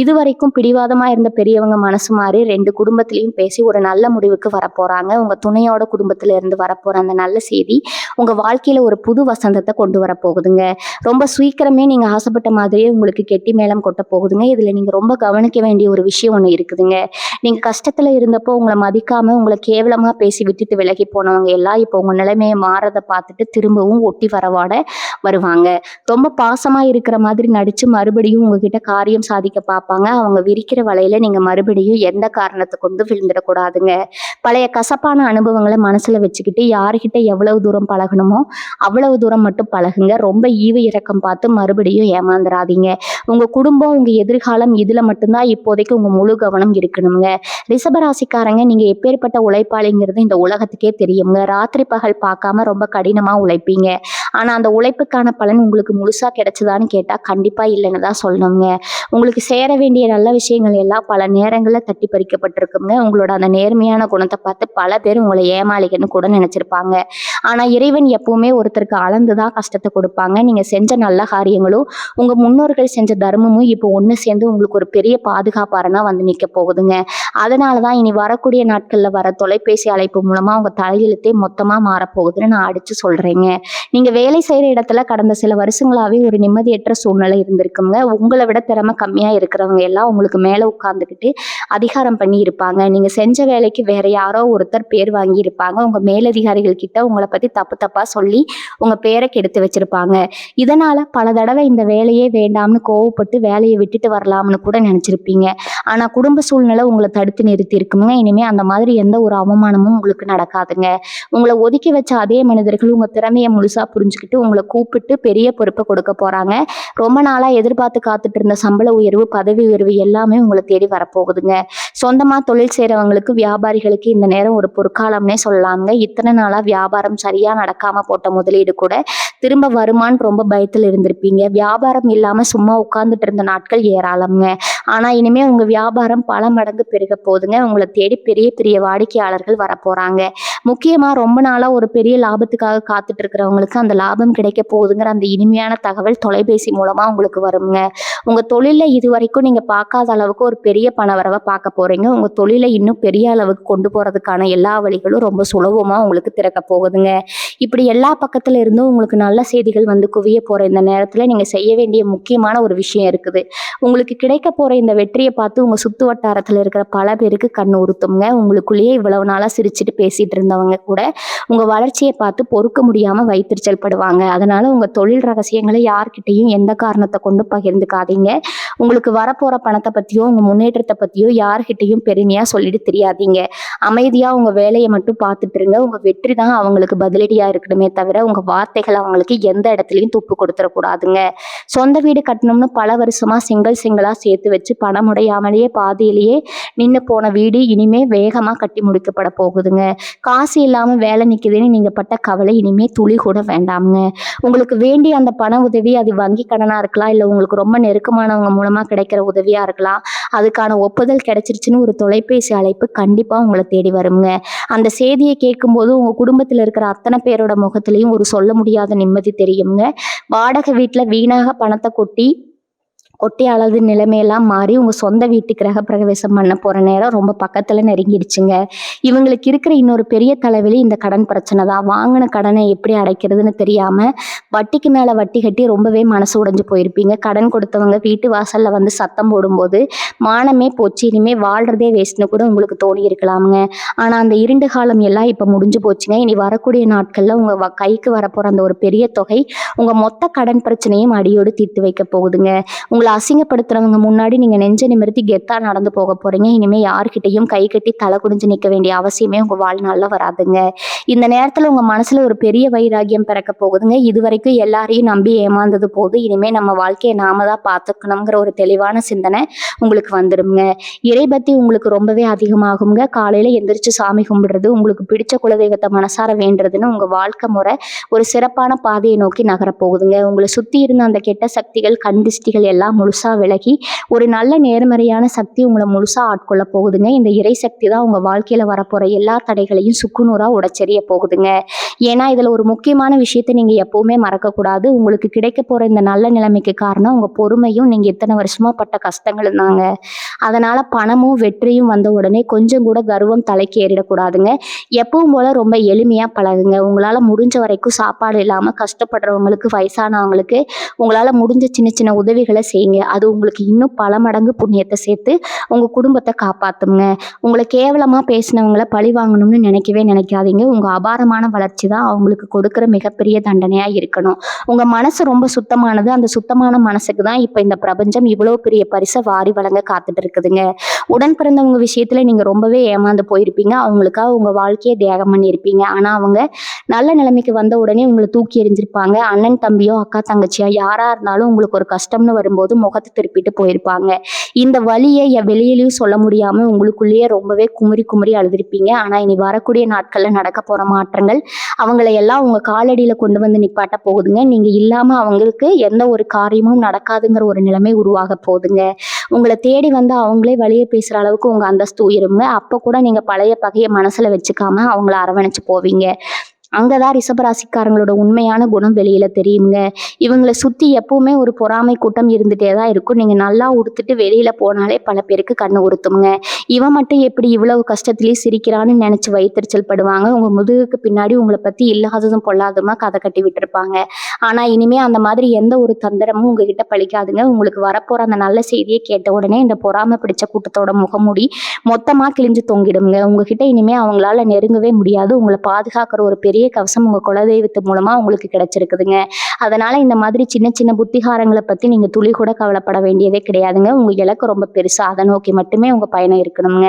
இது வரைக்கும் பிடிவாதமா இருந்த பெரியவங்க மனசு மாறி 2 குடும்பத்திலையும் பேசி ஒரு நல்ல முடிவுக்கு வரப்போறாங்க. உங்க துணையோட குடும்பத்துல இருந்து வரப்போற அந்த நல்ல செய்தி உங்க வாழ்க்கையில ஒரு புது வசந்தத்தை கொண்டு வர போகுதுங்க. ரொம்ப சீக்கிரமே நீங்க ஆசைப்பட்ட மாதிரியே உங்களுக்கு கெட்டி மேளம் கொட்ட போகுதுங்க. இதுல நீங்க ரொம்ப கவனிக்க வேண்டிய ஒரு விஷயம் ஒண்ணு இருக்குதுங்க. நீங்க கஷ்டத்துல இருந்தப்போ உங்களை மதிக்காம உங்களை கேவலமா பேசி விட்டுட்டு விலகி போனவங்க எல்லாம் இப்போ உங்க நிலைமையை மாறதை பார்த்துட்டு திரும்பவும் ஒட்டி வரவாட வருவாங்க. ரொம்ப பாசமா இருக்கிற மாதிரி நடிச்சு மறுபடியும் உங்ககிட்ட காரியம் சாதிக்க பார்ப்பாங்க. அவங்க விரிக்கிற வலையில நீங்க மறுபடியும் எந்த காரணத்தை கொண்டு விழுந்துடக்கூடாதுங்க. பழைய கசப்பான அனுபவங்களை மனசுல வச்சுக்கிட்டு யாருக்கிட்ட எவ்வளவு தூரம் பழகணுமோ அவ்வளவு தூரம் மட்டும் பழகுங்க. ரொம்ப ஈவு இறக்கம் பார்த்து மறுபடியும் ஏமாந்துடாதீங்க. உங்க குடும்பம் உங்க எதிர்காலம் இதுல மட்டும்தான் இப்போதைக்கு உங்க முழு கவனம் இருக்கணுங்க. ரிஷபராசிக்காரங்க நீங்க எப்பேற்பட்ட உழைப்பாளிங்கிறது இந்த உலகத்துக்கே தெரியுங்க. ராத்திரி பகல் பார்க்காம ரொம்ப கடினமா உழைப்பீங்க. ஆனா அந்த உழைப்புக்கான பலன் உங்களுக்கு முழுசா கிடைச்சதான்னு கேட்டா கண்டிப்பா இல்லைன்னு தான் சொல்லணுங்க. உங்களுக்கு சேர வேண்டிய நல்ல விஷயங்கள் எல்லாம் பல நேரங்களில் தட்டி பறிக்கப்பட்டிருக்குங்க. உங்களோட அந்த நேர்மையான குணத்தை பார்த்து பல பேர் உங்களை ஏமாளிகன்னு கூட நினைச்சிருப்பாங்க. ஆனா இறைவன் எப்பவுமே ஒருத்தருக்கு அளந்துதான் கஷ்டத்தை கொடுப்பாங்க. நீங்க செஞ்ச நல்ல காரியங்களும் உங்க முன்னோர்கள் செஞ்ச தர்மமும் இப்போ ஒண்ணு சேர்ந்து உங்களுக்கு ஒரு பெரிய பாதுகாப்பாரனா வந்து நிக்க போகுதுங்க. அதனாலதான் இனி வரக்கூடிய நாட்கள்ல வர தொலைபேசி அழைப்பு மூலமா உங்க தலையெழுத்தே மொத்தமா மாறப்போகுதுன்னு நான் அடிச்சு சொல்றேங்க. நீங்க வேலை செய்கிற இடத்துல கடந்த சில வருஷங்களாகவே ஒரு நிம்மதியற்ற சூழ்நிலை இருந்திருக்குங்க. உங்களை விட திறமை கம்மியாக இருக்கிறவங்க எல்லாம் உங்களுக்கு மேலே உட்காந்துக்கிட்டு அதிகாரம் பண்ணி இருப்பாங்க. நீங்கள் செஞ்ச வேலைக்கு வேற யாரோ ஒருத்தர் பேர் வாங்கியிருப்பாங்க. உங்கள் மேலதிகாரிகள் கிட்ட உங்களை பற்றி தப்பு தப்பாக சொல்லி உங்கள் பேரை கெடுத்து வச்சிருப்பாங்க. இதனால் பல தடவை இந்த வேலையே வேண்டாம்னு கோவப்பட்டு வேலையை விட்டுட்டு வரலாம்னு கூட நினச்சிருப்பீங்க. ஆனால் குடும்ப சூழ்நிலை உங்களை தடுத்து நிறுத்தி இருக்குங்க. இனிமேல் அந்த மாதிரி எந்த ஒரு அவமானமும் உங்களுக்கு நடக்காதுங்க. உங்களை ஒதுக்கி வச்ச அதே மனிதர்கள் உங்கள் திறமையை முழுசாக புரிஞ்சுக்கிட்டு உங்களை கூப்பிட்டு பெரிய பொறுப்பை கொடுக்க போகிறாங்க. ரொம்ப நாளாக எதிர்பார்த்து காத்துட்டு இருந்த சம்பள உயர்வு, பதவி உயர்வு எல்லாமே உங்களை தேடி வரப்போகுதுங்க. சொந்தமாக தொழில் செய்கிறவங்களுக்கு, வியாபாரிகளுக்கு இந்த நேரம் ஒரு பொற்காலம்னே சொல்லலாங்க. இத்தனை நாளாக வியாபாரம் சரியாக நடக்காமல் போட்ட முதலீடு கூட திரும்ப வருமான்னு ரொம்ப பயத்தில் இருந்திருப்பீங்க. வியாபாரம் இல்லாமல் சும்மா உட்கார்ந்துட்டு இருந்த நாட்கள் ஏராளம்ங்க. ஆனால் இனிமேல் உங்கள் வியாபாரம் பல மடங்கு பெருக போகுதுங்க. உங்களை தேடி பெரிய பெரிய வாடிக்கையாளர்கள் வரப்போகிறாங்க. முக்கியமாக ரொம்ப நாளாக ஒரு பெரிய லாபத்துக்காக காத்துட்டு இருக்கிறவங்களுக்கு அந்த லாபம் கிடைக்க போகுதுங்கிற அந்த இனிமையான தகவல் தொலைபேசி மூலமாக உங்களுக்கு வருங்க. உங்கள் தொழிலில் இது வரைக்கும் நீங்கள் பார்க்காத அளவுக்கு ஒரு பெரிய பணவரவை பார்க்க போகிறீங்க. உங்கள் தொழிலை இன்னும் பெரிய அளவுக்கு கொண்டு போகிறதுக்கான எல்லா வழிகளும் ரொம்ப சுலபமாக உங்களுக்கு திறக்க போகுதுங்க. இப்படி எல்லா பக்கத்தில் இருந்தும் உங்களுக்கு நல்ல செய்திகள் வந்து குவிய போகிற இந்த நேரத்தில் நீங்கள் செய்ய வேண்டிய முக்கியமான ஒரு விஷயம் இருக்குது. உங்களுக்கு கிடைக்க போகிற இந்த வெற்றியை பார்த்து உங்கள் சுற்று வட்டாரத்தில் இருக்கிற பல பேருக்கு கண் உறுத்துங்க. உங்களுக்குள்ளேயே இவ்வளவு நாளாக சிரிச்சுட்டு பேசிகிட்டு இருந்தவங்க கூட உங்கள் வளர்ச்சியை பார்த்து பொறுக்க முடியாமல் வைத்தறிச்சல் படுவாங்க. அதனால் உங்கள் தொழில் ரகசியங்களை யார்கிட்டையும் எந்த காரணத்தை கொண்டு பகிர்ந்துக்காதீங்க. உங்களுக்கு வரப்போகிற பணத்தை பற்றியோ உங்கள் முன்னேற்றத்தை பற்றியோ யார்கிட்டையும் பெருமையாக சொல்லிட்டு தெரியாதீங்க. அமைதியாக உங்கள் வேலையை மட்டும் பார்த்துட்டு இருங்க. உங்கள் வெற்றி தான் அவங்களுக்கு பதிலடியாக இருக்கணுமே தவிர உங்கள் வார்த்தைகள் அவங்களுக்கு எந்த இடத்துலையும் துப்பு கொடுத்துடக்கூடாதுங்க. சொந்த வீடு கட்டணும்னு பல வருஷமாக செங்கலாக சேர்த்து வச்சு பணம் உடையாமலேயே பாதியிலேயே நின்று போன வீடு இனிமே வேகமாக கட்டி முடிக்கப்பட போகுதுங்க. காசு இல்லாமல் வேலை நிற்குதுன்னு நீங்கள் பட்ட கவலை இனிமே துளி கூட வேண்டாமுங்க. உங்களுக்கு வேண்டிய அந்த பண உதவி, அது வங்கி கடனாக இருக்கலாம், இல்லை உங்களுக்கு ரொம்ப நெருக்கமானவங்க மூலமாக கிடைக்கிற உதவியாக இருக்கலாம். அதுக்கான ஒப்புதல் கிடைச்சிருச்சுன்னு ஒரு தொலைபேசி அழைப்பு கண்டிப்பாக உங்களை தேடி வருங்க. அந்த செய்தியை கேட்கும்போது உங்கள் குடும்பத்தில் இருக்கிற அத்தனை பேரோட முகத்திலையும் ஒரு சொல்ல முடியாத நிம்மதி தெரியுங்க. வாடகை வீட்டில் வீணாக பணத்தை கொட்டி அளவு நிலைமையெல்லாம் மாறி உங்கள் சொந்த வீட்டு கிரக பிரவேசம் பண்ண போகிற நேரம் ரொம்ப பக்கத்தில் நெருங்கிடுச்சுங்க. இவங்களுக்கு இருக்கிற இன்னொரு பெரிய தலைவலி இந்த கடன் பிரச்சனை தான். வாங்கின கடனை எப்படி அடைக்கிறதுன்னு தெரியாமல் வட்டிக்கு மேலே வட்டி கட்டி ரொம்பவே மனசு உடைஞ்சு போயிருப்பீங்க. கடன் கொடுத்தவங்க வீட்டு வாசலில் வந்து சத்தம் போடும்போது மானமே போச்சு, இனிமேல் வாழ்கிறதே வேஸ்ட்னு கூட உங்களுக்கு தோணி இருக்கலாமுங்க. ஆனால் அந்த இருண்டு காலம் எல்லாம் இப்போ முடிஞ்சு போச்சுங்க. இனி வரக்கூடிய நாட்களில் உங்கள் கைக்கு வரப்போகிற அந்த ஒரு பெரிய தொகை உங்கள் மொத்த கடன் பிரச்சனையும் அடியோடு தீர்த்து வைக்க போகுதுங்க. உங்களை அசிங்கப்படுத்துறவங்க முன்னாடி நீங்க நெஞ்ச நிமிர்த்தி கெத்தா நடந்து போக போறீங்க. இனிமே யார்கிட்டையும் கை கட்டி தலை குடிஞ்சு நிற்க வேண்டிய அவசியமே உங்க வாழ்நாள்ல வராதுங்க. இந்த நேரத்துல உங்க மனசுல ஒரு பெரிய வைராகியம் பிறக்க போகுதுங்க. இதுவரைக்கும் எல்லாரையும் நம்பி ஏமாந்தது போது, இனிமே நம்ம வாழ்க்கையை நாம தான் பார்த்துக்கணுங்கிற ஒரு தெளிவான சிந்தனை உங்களுக்கு வந்துடுங்க. இறைபக்தி உங்களுக்கு ரொம்பவே அதிகமாகுங்க. காலையில எந்திரிச்சு சாமி கும்பிடுறது, உங்களுக்கு பிடிச்ச குலதெய்வத்தை மனசார வேண்டுறதுன்னு உங்க வாழ்க்கை முறை ஒரு சிறப்பான பாதையை நோக்கி நகரப்போகுதுங்க. உங்களை சுத்தி இருந்த அந்த கெட்ட சக்திகள், கண்திஷ்டிகள் எல்லாம் முழுசா விலகி ஒரு நல்ல நேர்மறையான சக்தி உங்களை முழுசா ஆட்கொள்ள போகுதுங்க. இந்த இறை சக்தி தான் உங்க வாழ்க்கையில வரப்போற எல்லா தடைகளையும் சுக்குநூறா உடைச்செறிய போகுதுங்க. ஏன்னா இதுல ஒரு முக்கியமான விஷயத்தை நீங்க எப்பவுமே மறக்கக்கூடாது. உங்களுக்கு கிடைக்க போற இந்த நல்ல நிலைமைக்கு காரணம் உங்க பொறுமையும் நீங்க இத்தனை வருஷமா பட்ட கஷ்டங்களும் தாங்க. அதனால பணமும் வெற்றியும் வந்த உடனே கொஞ்சம் கூட கர்வம் தலைக்கு ஏறிடக்கூடாதுங்க. எப்பவும் போல ரொம்ப எளிமையா பழகுங்க. உங்களால முடிஞ்ச வரைக்கும் சாப்பாடு இல்லாம கஷ்டப்படுறவங்களுக்கு, வயசானவங்களுக்கு உங்களால முடிஞ்ச சின்ன சின்ன உதவிகளை செய்யுங்க. அது உங்களுக்கு இன்னும் பல மடங்கு புண்ணியத்தை சேர்த்து உங்க குடும்பத்தை காப்பாத்துங்க. உங்களை கேவலமா பேசினவங்களை பழி வாங்கணும்னு நினைக்காதீங்க. உங்க அபாரமான வளர்ச்சி தான் அவங்களுக்கு கொடுக்கிற மிகப்பெரிய தண்டனையா இருக்கணும். உங்க மனசு ரொம்ப சுத்தமானது. அந்த சுத்தமான மனசுக்கு தான் இப்ப இந்த பிரபஞ்சம் இவ்வளவு பெரிய பரிசை வாரி வழங்க காத்துட்டு இருக்குதுங்க. உடன் பிறந்தவங்க விஷயத்துல நீங்க ரொம்பவே ஏமாந்து போயிருப்பீங்க. அவங்களுக்காக உங்க வாழ்க்கையை தியாகம் பண்ணியிருப்பீங்க. ஆனா அவங்க நல்ல நிலைமைக்கு வந்த உடனே உங்களை தூக்கி எறிஞ்சிருப்பாங்க. அண்ணன் தம்பியோ அக்கா தங்கச்சியா யாரா இருந்தாலும் உங்களுக்கு ஒரு கஷ்டம்னு வரும்போது முகத்தை திருப்பிட்டு போயிருப்பாங்க. இந்த வலியை வெளியிலையும் சொல்ல முடியாம உங்களுக்குள்ளேயே ரொம்பவே குமுறி அழுதுருப்பீங்க. ஆனா இனி வரக்கூடிய நாட்கள்ல நடக்க போற மாற்றங்கள் அவங்களை எல்லாம் உங்க காலடியில கொண்டு வந்து நிப்பாட்ட போகுதுங்க. நீங்க இல்லாம அவங்களுக்கு எந்த ஒரு காரியமும் நடக்காதுங்கிற ஒரு நிலைமை உருவாக போகுதுங்க. உங்களை தேடி வந்து அவங்களே வழியை பேசுற அளவுக்கு உங்க அந்தஸ்து உயருங்க. அப்ப கூட நீங்க பழைய பகையை மனசுல வச்சுக்காம அவங்கள அரவணைச்சு போவீங்க. அங்கதான் ரிஷபராசிக்காரங்களோட உண்மையான குணம் வெளியில தெரியுங்க. இவங்கள சுத்தி எப்பவுமே ஒரு பொறாமை கூட்டம் இருந்துட்டே தான் இருக்கும். நீங்க நல்லா உடுத்துட்டு வெளியில போனாலே பல பேருக்கு கண்ணு உறுத்தும்ங்க. இவன் மட்டும் எப்படி இவ்வளவு கஷ்டத்திலயும் சிரிக்கிறான்னு நினைச்சு வயித்தெரிச்சல் படுவாங்க. உங்க முதுகுக்கு பின்னாடி உங்களை பத்தி இல்லாததும் பொல்லாததுமா கதை கட்டி விட்டுருப்பாங்க. ஆனா இனிமே அந்த மாதிரி எந்த ஒரு தந்திரமும் உங்ககிட்ட பலிக்காதுங்க. உங்களுக்கு வரப்போற அந்த நல்ல செய்தியை கேட்ட உடனே இந்த பொறாமை பிடிச்ச கூட்டத்தோட முகமூடி மொத்தமா கிழிஞ்சு தொங்கிடுங்க. உங்ககிட்ட இனிமே அவங்களால நெருங்கவே முடியாது. உங்களை பாதுகாக்கிற ஒரு பெரிய கவசம் உங்க குலதெய்வத்து மூலமா உங்களுக்கு கிடைச்சிருக்குதுங்க. அதனால இந்த மாதிரி சின்ன சின்ன புத்திகாரங்களை பத்தி நீங்க துளி கூட கவலைப்பட வேண்டியதே கிடையாதுங்க. உங்க இலக்கு ரொம்ப பெருசா அதை நோக்கி மட்டுமே உங்க பயணம் இருக்கணுங்க.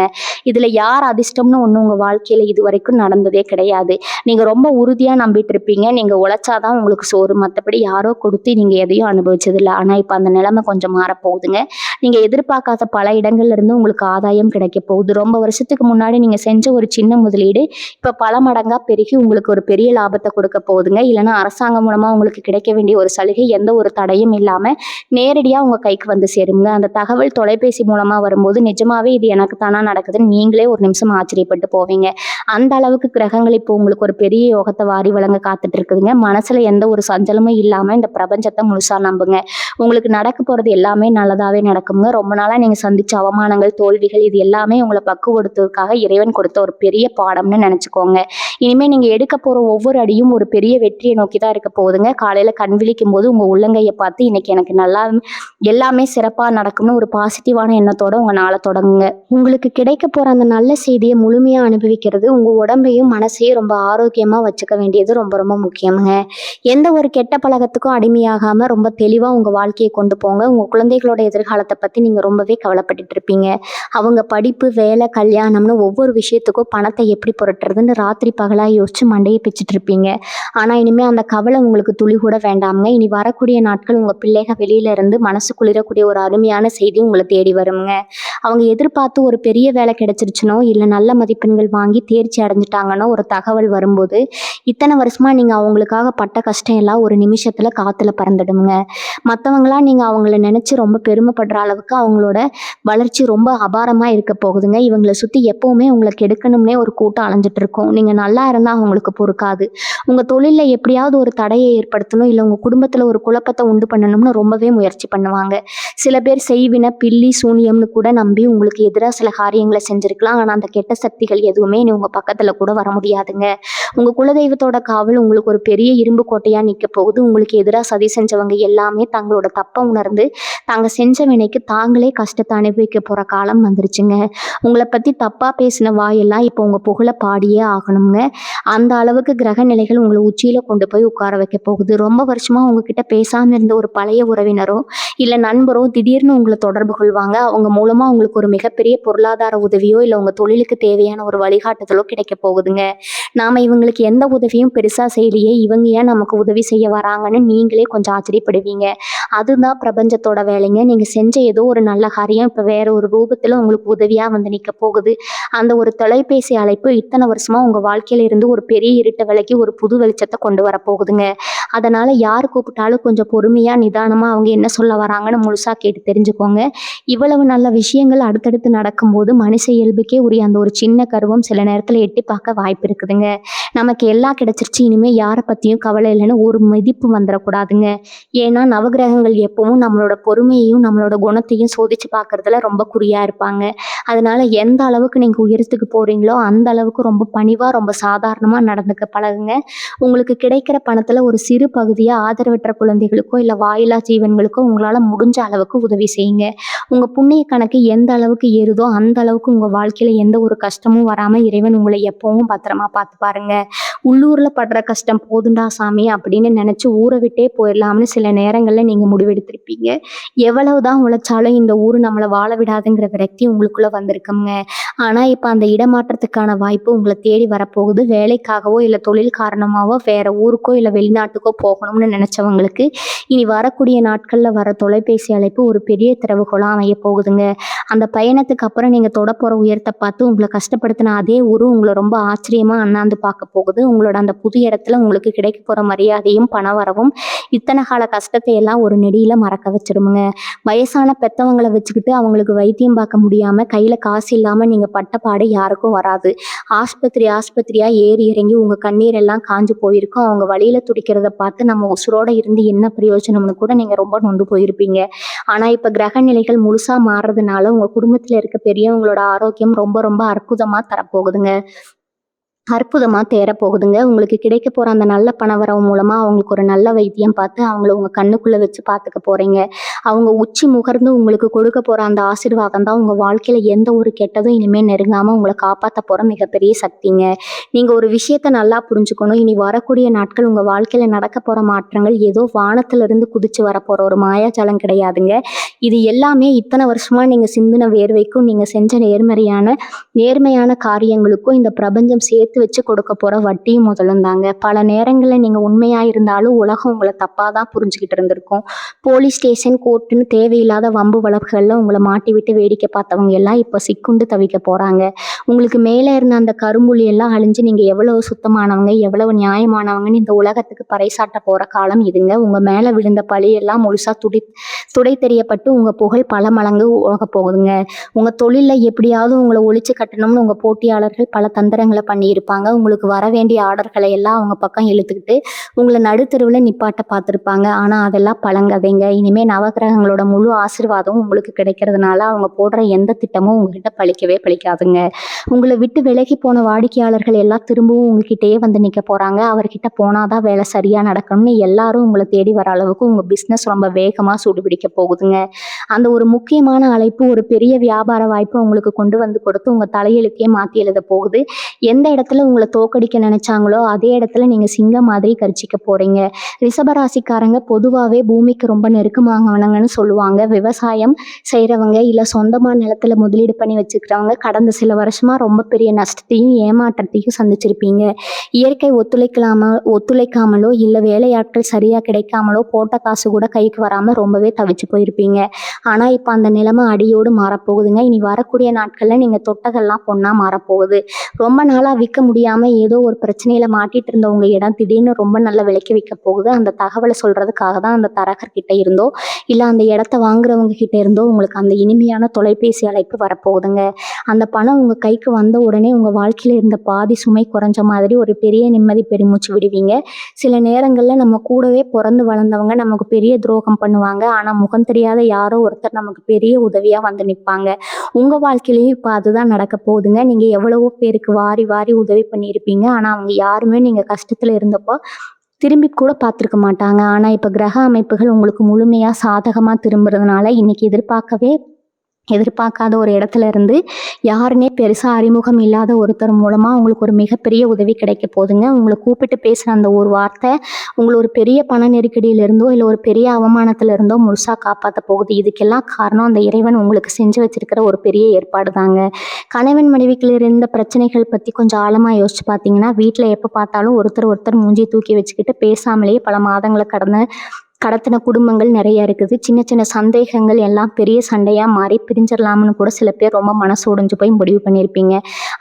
இதுல யார் அதிர்ஷ்டம்னு ஒண்ணு உங்க வாழ்க்கையில இது வரைக்கும் நடந்ததே கிடையாது. நீங்க ரொம்ப உறுதியா நம்பிட்டு இருப்பீங்க. நீங்க உழைச்சாதான் உங்களுக்கு சோறு, மத்தபடி யாரோ கொடுத்து நீங்க எதையும் அனுபவிச்சது இல்லை. ஆனா இப்ப அந்த நிலைமை கொஞ்சம் மாறப்போகுதுங்க. நீங்க எதிர்பார்க்காத பல இடங்கள்ல இருந்து உங்களுக்கு ஆதாயம் கிடைக்க போகுது. ரொம்ப வருஷத்துக்கு முன்னாடி நீங்க செஞ்ச ஒரு சின்ன முதலீடு இப்ப பல மடங்கா பெருகி உங்களுக்கு ஒரு பெரிய லாபத்தை கொடுக்க போகுதுங்க. இல்லைன்னா அரசாங்கம் மூலமா உங்களுக்கு கிடைக்க வேண்டிய ஒரு சலுகை எந்த ஒரு தடையும் இல்லாம நேரடியா உங்க கைக்கு வந்து சேருங்க. அந்த தகவல் தொலைபேசி மூலமா வரும்போது நிஜமாவே இது எனக்கு தானா நடக்குதுன்னு நீங்களே ஒரு நிமிஷம் ஆச்சரியப்பட்டு போவீங்க. அந்த அளவுக்கு கிரகங்கள் இப்போ உங்களுக்கு ஒரு பெரிய யோகத்தை வாரி வழங்க காத்துட்டு இருக்குதுங்க. மனசுல எந்த ஒரு சஞ்சலமும் இல்லாம இந்த பிரபஞ்சத்தை முழுசா நம்புங்க. உங்களுக்கு நடக்க போறது எல்லாமே நல்லதாவே நடக்குங்க. ரொம்ப நாளா நீங்க சந்திச்ச அவமானங்கள், தோல்விகள் இது எல்லாமே உங்களை பக்குவடுத்துவதற்காக இறைவன் கொடுத்த ஒரு பெரிய பாடம்னு நினைச்சுக்கோங்க. இனிமே நீங்க எடுக்க போற ஒவ்வொரு அடியும் ஒரு பெரிய வெற்றியை நோக்கி தான் இருக்க போகுதுங்க. காலையில கண் விழிக்கும் போது உங்க உள்ளங்கையை பார்த்து இன்னைக்கு எனக்கு நல்லா எல்லாமே சிறப்பா நடக்கும்னு ஒரு பாசிட்டிவான எண்ணத்தோட உங்க நாளை தொடங்குங்க. உங்களுக்கு கிடைக்க போற அந்த நல்ல செய்தியை முழுமையா அனுபவிக்கிறது உங்க உடம்பையும் மனசையும் ரொம்ப ஆரோக்கியமா வச்சுக்க வேண்டியது ரொம்ப ரொம்ப முக்கியமுங்க. எந்த ஒரு கெட்ட பழக்கத்துக்கும் அடிமையாகாம ரொம்ப தெளிவா உங்க வாழ்க்கையை கொண்டு போங்க. உங்க குழந்தைகளோட எதிர்காலத்தை பத்தி நீங்க ரொம்பவே கவலைப்பட்டுட்டு இருப்பீங்க. அவங்க படிப்பு, வேலை, கல்யாணம்னு ஒவ்வொரு விஷயத்துக்கும் பணத்தை எப்படி புரட்டுறதுன்னு ராத்திரி பகலா யோசிச்சு மண்டையை பிச்சுட்டு இருப்பீங்க. ஆனா இனிமே அந்த கவலை உங்களுக்கு துளி கூட வேண்டாமுங்க. இனி வரக்கூடிய நாட்கள் உங்க பிள்ளைக வெளியில இருந்து மனசு குளிரக்கூடிய ஒரு அருமையான செய்தி உங்களை தேடி வருங்க. அவங்க எதிர்பார்த்து ஒரு பெரிய வேலை கிடைச்சிருச்சுனோ இல்ல நல்ல மதிப்பெண்கள் வாங்கி தேர்ச்சி அடைஞ்சிட்டாங்கன்னோ ஒரு தகவல் வரும்போது இத்தனை வருஷமா நீங்க அவங்களுக்காக பட்ட கஷ்டம் எல்லாம் ஒரு நிமிஷத்துல காத்துல பறந்துடுங்க. மற்றவங்களா நீங்க அவங்கள நினைச்சு ரொம்ப பெருமைப்படுற அளவுக்கு அவங்களோட வளர்ச்சி ரொம்ப அபாரமா இருக்க போகுதுங்க. இவங்களை சுத்தி எப்பவுமே உங்களை கெடுக்கணும்னே ஒரு கூட்டம் அலைஞ்சிட்டு இருக்கும். நீங்க நல்லா இருந்தா அவங்களுக்கு பொறுக்காது. உங்க தொழில்ல எப்படியாவது ஒரு தடையை ஏற்படுத்தணும், இல்ல உங்க குடும்பத்துல ஒரு குழப்பத்தை உண்டு பண்ணணும்னு ரொம்பவே முயற்சி பண்ணுவாங்க. சில பேர் செய்வின, பில்லி, சூனியம்னு கூட நம்பி உங்களுக்கு எதிராக சில காரியங்களை செஞ்சிருக்கலாம். ஆனா அந்த கெட்ட சக்திகள் எதுவுமே இனி உங்க பக்கத்துல கூட வர முடியாதுங்க. உங்க குலதெய்வத்தோட காவல் உங்களுக்கு ஒரு பெரிய இரும்பு கோட்டையா நிக்க போகுது. உங்களுக்கு எதிராக சதி செஞ்சவங்க எல்லாமே தங்களோட தப்பை உணர்ந்து தாங்க செஞ்ச வினைக்கு தாங்களே கஷ்டத்தை அனுபவிக்க போற காலம் வந்துருச்சுங்க. உங்களை பத்தி தப்பா பேசின வாயெல்லாம் இப்போ உங்க புகழ பாடியே ஆகணுங்க. அந்த அளவுக்கு கிரக நிலைகள் உங்களை உச்சியில கொண்டு போய் உட்கார வைக்க போகுது. ரொம்ப வருஷமா உங்ககிட்ட பேசாம இருந்த ஒரு பழைய உறவினரோ இல்ல நண்பரோ திடீர்னு உங்களை தொடர்பு கொள்வாங்க. அவங்க மூலமா உங்களுக்கு ஒரு மிகப்பெரிய பொருளாதார உதவியோ இல்ல உங்க தொழிலுக்கு தேவையான ஒரு வழிகாட்டுதலோ கிடைக்க போகுதுங்க. நாம இவங்களுக்கு எந்த உதவியும் பெருசா செய்யலையே, இவங்க ஏன் நமக்கு உதவி செய்ய வராங்கன்னு நீங்களே கொஞ்சம் ஆச்சரியப்படுவீங்க. அதுதான் பிரபஞ்சத்தோட வேலைங்க. நீங்க செஞ்ச ஏதோ ஒரு நல்ல காரியம் இப்ப வேற ஒரு ரூபத்துல உங்களுக்கு உதவியா வந்து நிக்க போகுது. அந்த ஒரு தொலைபேசி அழைப்பு இத்தனை வருஷமா உங்க வாழ்க்கையில இருந்து ஒரு பெரிய இருட்டை விலக்கி ஒரு புது வெளிச்சத்தை கொண்டு வர போகுதுங்க. அதனால யார் கூப்பிட்டாலும் கொஞ்சம் பொறுமையா நிதானமா அவங்க என்ன சொல்ல வராங்கன்னு முழுசா கேட்டு தெரிஞ்சுக்கோங்க. இவ்வளவு நல்ல விஷயங்கள் அடுத்தடுத்து நடக்கும்போது மனுஷ இயல்புக்கே உரிய அந்த ஒரு சின்ன கருவம் சில நேரத்துல எட்டி பார்க்க வாய்ப்பு இருக்குதுங்க. நமக்கு எல்லாம் கிடைச்சிருச்சு, இனிமே யாரை பத்தியும் கவலை இல்லைன்னு ஒரு மதிப்பு வந்துடக்கூடாதுங்க. ஏன்னா நவகிரகங்கள் எப்பவும் நம்மளோட பொறுமையையும் நம்மளோட குணத்தையும் சோதிச்சு பார்க்கறதுல ரொம்ப குறியா இருப்பாங்க. அதனால எந்த அளவுக்கு நீங்க உயரத்துக்கு போறீங்களோ அந்த அளவுக்கு ரொம்ப பணிவா ரொம்ப சாதாரணமா நடந்துக்க பழகுங்க. உங்களுக்கு கிடைக்கிற பணத்துல ஒரு சிறு பகுதியா ஆதரவற்ற குழந்தைகளுக்கோ இல்ல வாயிலா ஜீவன்களுக்கோ உங்களால முடிஞ்ச அளவுக்கு உதவி செய்யுங்க. உங்க புண்ணிய கணக்கு எந்த அளவுக்கு ஏறுதோ அந்த அளவுக்கு உங்க வாழ்க்கையில எந்த ஒரு கஷ்டமும் வராம இறைவன் உங்களை எப்பவும் பத்திரமா பார்த்து பாருங்க. உள்ளூர்ல படுற கஷ்டம் போதுண்டா சாமி அப்படின்னு நினைச்சு ஊரை விட்டே போயிடலாம்னு சில நேரங்கள்ல நீங்க முடிவெடுத்திருப்பீங்க. எவ்வளவுதான் உழைச்சாலும் இந்த ஊரு நம்மளை வாழ விடாதுங்கிற விரக்தி உங்களுக்குள்ள வந்திருக்குங்க. ஆனா இப்ப அந்த இடமாற்றத்துக்கான வாய்ப்பு உங்களை தேடி வரப்போகுது. வேலைக்காகவோ இல்ல தொழில் காரணமாவோ வேற ஊருக்கோ இல்ல வெளிநாட்டுக்கோ போகணும்னு நினைச்சவங்களுக்கு இனி வரக்கூடிய நாட்கள்ல வர தொலைபேசி அழைப்பு ஒரு பெரிய திறவுகோலா அமைய போகுதுங்க. அந்த பயணத்துக்கு அப்புறம் நீங்கள் தொட போகிற உயரத்தை பார்த்து உங்களை கஷ்டப்படுத்தின அதே ஊர் உங்களை ரொம்ப ஆச்சரியமாக அண்ணாந்து பார்க்க போகுது. உங்களோட அந்த புது இடத்துல உங்களுக்கு கிடைக்க போகிற மரியாதையும் பண வரவும் இத்தனை கால கஷ்டத்தை எல்லாம் ஒரு நெடியில் மறக்க வச்சிருமுங்க. வயசான பெத்தவங்களை வச்சுக்கிட்டு அவங்களுக்கு வைத்தியம் பார்க்க முடியாமல் கையில் காசு இல்லாமல் நீங்கள் பட்ட பாடு யாருக்கும் வராது. ஆஸ்பத்திரியாக ஏறி இறங்கி உங்கள் கண்ணீர் எல்லாம் காஞ்சு போயிருக்கும். அவங்க வழியில் துடிக்கிறத பார்த்து நம்ம உசுரோட இருந்து என்ன பிரயோஜனம்னு கூட நீங்கள் ரொம்ப நொந்து போயிருப்பீங்க. ஆனால் இப்போ கிரக நிலைகள் முழுசாக மாறுறதுனால உங்கள் குடும்பத்தில் இருக்க பெரியவங்களோட ஆரோக்கியம் ரொம்ப ரொம்ப அற்புதமாக தரப்போகுதுங்க. அற்புதமாக தேரப்போகுதுங்க. உங்களுக்கு கிடைக்க போகிற அந்த நல்ல பணவரவு மூலமாக அவங்களுக்கு ஒரு நல்ல வைத்தியம் பார்த்து அவங்கள உங்கள் கண்ணுக்குள்ளே வச்சு பார்த்துக்க போகிறீங்க. அவங்க உச்சி முகர்ந்து உங்களுக்கு கொடுக்க போகிற அந்த ஆசீர்வாதம் தான் உங்கள் வாழ்க்கையில் எந்த ஒரு கெட்டதும் இனிமேல் நெருங்காமல் உங்களை காப்பாற்ற போகிற மிகப்பெரிய சக்திங்க. நீங்கள் ஒரு விஷயத்தை நல்லா புரிஞ்சுக்கணும். இனி வரக்கூடிய நாட்கள் உங்கள் வாழ்க்கையில் நடக்க போகிற மாற்றங்கள் ஏதோ வானத்திலிருந்து குதிச்சு வரப்போகிற ஒரு மாயாஜாலம் கிடையாதுங்க. இது எல்லாமே இத்தனை வருஷமாக நீங்கள் சிந்தின வேர்வைக்கும் நீங்கள் செஞ்ச நேர்மையான காரியங்களுக்கும் இந்த பிரபஞ்சம் சேர்த்து வச்சு கொடுக்க போகிற வட்டியும் முதலும் தாங்க. பல நேரங்களில் நீங்கள் உண்மையாக இருந்தாலும் உலகம் உங்களை தப்பாக தான் புரிஞ்சுக்கிட்டு இருந்திருக்கும். போலீஸ் ஸ்டேஷன், கோர்ட்டுன்னு தேவையில்லாத வம்பு வழக்குகளில் உங்களை மாட்டி விட்டு வேடிக்கை பார்த்தவங்க எல்லாம் இப்போ சிக்குண்டு தவிக்க போகிறாங்க. உங்களுக்கு மேலே இருந்த அந்த கரும்புள்ளி எல்லாம் அழிஞ்சு நீங்கள் எவ்வளவு சுத்தமானவங்க, எவ்வளவு நியாயமானவங்கன்னு இந்த உலகத்துக்கு பறைசாட்ட போகிற காலம் இதுங்க. உங்கள் மேலே விழுந்த பழியெல்லாம் முழுசாக துடை தெரியப்பட்டு உங்கள் புகழ் பல மடங்கு உலக போகுதுங்க. உங்கள் தொழிலில் எப்படியாவது உங்களை ஒழிச்சு கட்டணும்னு உங்கள் போட்டியாளர்கள் பல தந்திரங்களை பண்ணியிருப்பாங்க. உங்களுக்கு வர வேண்டிய ஆர்டர்களை எல்லாம் அவங்க பக்கம் இழுத்துக்கிட்டு உங்களை நடுத்தெருவில் நிப்பாட்ட பார்த்துருப்பாங்க. ஆனால் அதெல்லாம் பழங்கதைங்க. இனிமேல் நவகிரகங்களோட முழு ஆசீர்வாதம் உங்களுக்கு கிடைக்கிறதுனால அவங்க போடுற எந்த திட்டமும் உங்ககிட்ட பழிக்கவே பழிக்காதுங்க. உங்களை விட்டு விலகி போன வாடிக்கையாளர்கள் எல்லாம் திரும்பவும் உங்ககிட்டயே வந்து நிற்க போகிறாங்க. அவர்கிட்ட போனாதான் வேலை சரியாக நடக்கணும்னு எல்லாரும் உங்களை தேடி வர அளவுக்கு உங்கள் பிஸ்னஸ் ரொம்ப வேகமாக சூடுபிடிக்க போகுதுங்க. அந்த ஒரு முக்கியமான அழைப்பு ஒரு பெரிய வியாபார வாய்ப்பு உங்களுக்கு கொண்டு வந்து கொடுத்து உங்கள் தலையெழுத்தையே மாற்றி எழுத போகுது. எந்த இடத்துல உங்களை தோக்கடிக்க நினைச்சாங்களோ அதே இடத்துல நீங்கள் சிங்கம் மாதிரி கரிச்சிக்க போகிறீங்க. ரிஷபராசிக்காரங்க பொதுவாகவே பூமிக்கு ரொம்ப நெருக்கமானவங்கன்னு சொல்லுவாங்க. விவசாயம் செய்கிறவங்க இல்லை சொந்தமாக நிலத்தில் முதலீடு பண்ணி வச்சுக்கிறவங்க கடந்த சில வருஷமாக ரொம்ப பெரிய நஷ்டத்தையும் ஏமாற்றத்தையும் சந்திச்சிருப்பீங்க. இயற்கை ஒத்துழைக்காமலோ இல்லை வேலையாட்கள் சரியாக கிடைக்காமலோ போட்ட காசு கூட கைக்கு வராமல் ரொம்பவே தவிச்சு போயிருப்பீங்க. ஆனால் இப்போ அந்த நிலைமை அடியோடு மாறப்போகுதுங்க. இனி வரக்கூடிய நாட்களில் நீங்கள் தொட்டதெல்லாம் பொண்ணாக மாறப்போகுது. ரொம்ப நாளாக விற்க முடியாமல் ஏதோ ஒரு பிரச்சனையில் மாட்டிகிட்டு இருந்தவங்க இடம் திடீர்னு ரொம்ப நல்ல விலைக்கு விற்க போகுது. அந்த தகவலை சொல்கிறதுக்காக தான் அந்த தரகர்கிட்ட இருந்தோ இல்லை அந்த இடத்த வாங்குறவங்க கிட்ட இருந்தோ உங்களுக்கு அந்த இனிமையான தொலைபேசி அழைப்பு வரப்போகுதுங்க. அந்த பணம் உங்கள் கைக்கு வந்த உடனே உங்கள் வாழ்க்கையில் இருந்த பாதி சுமை குறைஞ்ச மாதிரி ஒரு பெரிய நிம்மதி பெருமூச்சு விடுவீங்க. சில நேரங்களில் நம்ம கூடவே பிறந்து வளர்ந்தவங்க நமக்கு பெரிய துரோகம் பண்ணுவாங்க. ஆனால் முகம் தெரியாத யாரோ ஒருத்தர் நமக்கு பெரிய உதவியாக வந்து நிற்பாங்க. உங்கள் வாழ்க்கையிலையும் இப்போ அதுதான் நடக்க போகுதுங்க. நீங்கள் எவ்வளவோ பேருக்கு வாரி வாரி உதவி பண்ணியிருப்பீங்க. ஆனால் அவங்க யாருமே நீங்கள் கஷ்டத்தில் இருந்தப்போ திரும்பி கூட பார்த்துருக்க மாட்டாங்க. ஆனால் இப்போ கிரக அமைப்புகள் உங்களுக்கு முழுமையாக சாதகமாக திரும்புறதுனால இன்றைக்கி எதிர்பார்க்காத ஒரு இடத்துல இருந்து யாருன்னே பெருசாக அறிமுகம் இல்லாத ஒருத்தர் மூலமாக உங்களுக்கு ஒரு மிகப்பெரிய உதவி கிடைக்க போகுதுங்க. உங்களை கூப்பிட்டு பேசுகிற அந்த ஒரு வார்த்தை உங்களை ஒரு பெரிய பண நெருக்கடியிலிருந்தோ இல்லை ஒரு பெரிய அவமானத்திலிருந்தோ முழுசாக காப்பாற்ற போகுது. இதுக்கெல்லாம் காரணம் அந்த இறைவன் உங்களுக்கு செஞ்சு வச்சிருக்கிற ஒரு பெரிய ஏற்பாடு தாங்க. கணவன் மனைவிக்குள்ள இருந்த பிரச்சனைகள் பற்றி கொஞ்சம் ஆழமாக யோசிச்சு பார்த்தீங்கன்னா வீட்டில் எப்போ பார்த்தாலும் ஒருத்தர் மூஞ்சி தூக்கி வச்சுக்கிட்டு பேசாமலேயே பல மாதங்களை கடத்தின குடும்பங்கள் நிறைய இருக்குது. சின்ன சின்ன சந்தேகங்கள் எல்லாம் பெரிய சண்டையாக மாறி பிரிஞ்சிடலாம்னு கூட சில பேர் ரொம்ப மனசு உடைஞ்சு போய் முடிவு பண்ணியிருப்பீங்க.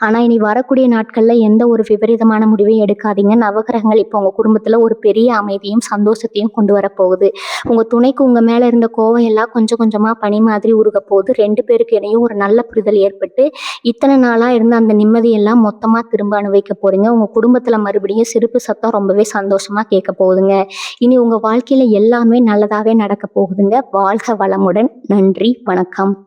ஆனால் இனி வரக்கூடிய நாட்களில் எந்த ஒரு விபரீதமான முடிவையும் எடுக்காதீங்க. நவகிரகங்கள் இப்போ உங்கள் குடும்பத்தில் ஒரு பெரிய அமைதியும் சந்தோஷத்தையும் கொண்டு வரப்போகுது. உங்கள் துணைக்கு உங்கள் மேலே இருந்த கோவம் எல்லாம் கொஞ்சம் கொஞ்சமாக பனி மாதிரி உருக போகுது. 2 பேருக்கு இடையும் ஒரு நல்ல புரிதல் ஏற்பட்டு இத்தனை நாளாக இருந்த அந்த நிம்மதியெல்லாம் மொத்தமாக திரும்ப அனுபவிக்க போகிறீங்க. உங்கள் குடும்பத்தில் மறுபடியும் சிரிப்பு சத்தம் ரொம்பவே சந்தோஷமாக கேட்க போகுதுங்க. இனி உங்கள் வாழ்க்கையில் எல்லாமே நல்லதாகவே நடக்க போகுதுங்க. வாழ்க வளமுடன். நன்றி, வணக்கம்.